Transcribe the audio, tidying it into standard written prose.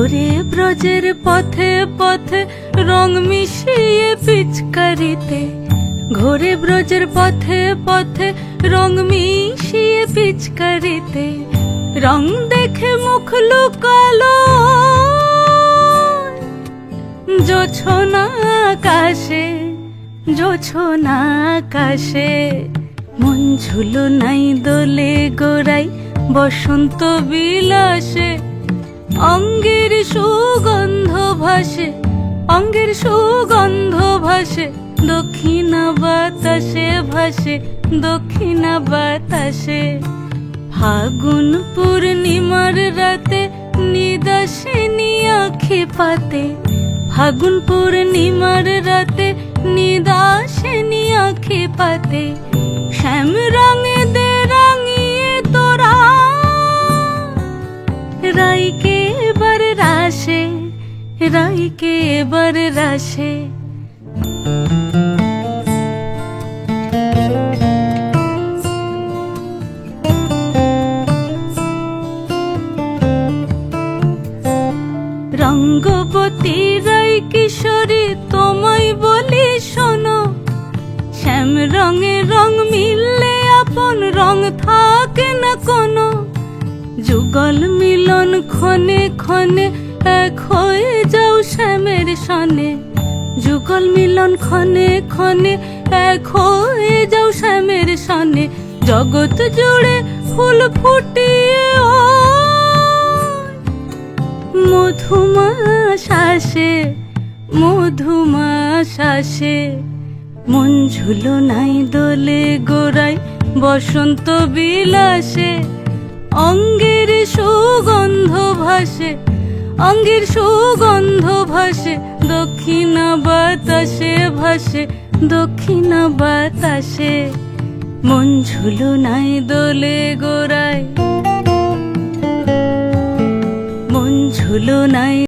ঘোরে ব্রজের পথে পথে রং মিশিয়ে পিচকারিতে, ঘোরে ব্রজের পথে পথে রং মিশিয়ে পিচকারিতে, রং দেখে মুখ লুকালো জোছনা আকাশে, জোছনা আকাশে। মন ঝুলো নাই দোলে গোড়াই বসন্ত বিলাসে, অঙ্গের সুগন্ধ ভাসে, অঙ্গের সুগন্ধ ভাসে, দক্ষিণা বাতাসে ভাসে, দক্ষিণা বাতাসে। ফাগুন পূর্ণিমার রাতে নিদাসিনী আঁখি পাতে, ফাগুন পূর্ণিমার রাতে নিদাসিনী আঁখি পাতে। শ্যাম রঙে দে রাঙিয়ে তোরা রাইকে এবার রাশে, রাইকে এবার রাশে। রঙ্গবতী রাই কিশোরী তোমায় বলি শোনো, শ্যাম রঙে রং মিললে আপন রং থাকে না কোনো। যুগল মিলন ক্ষণে ক্ষণে এক হয়ে যাও শ্যামের সনে, যুগল মিলন ক্ষণে ক্ষণে এক হয়ে যাও শ্যামের সনে। জগৎ জুড়ে ফুল ফুটিয়ে ও মধুমাশাসে, মধুমাশাসে। মন ঝুলো নাই দোলে গোড়াই বসন্ত বিলাসে, অঙ্গের সুগন্ধ ভাসে, অঙ্গের সুগন্ধ ভাসে, দক্ষিণা বাতাসে ভাসে, দক্ষিণা বাতাসে। মন ঝুলো নাই দোলে গোড়াই, মন ঝুলো নাই।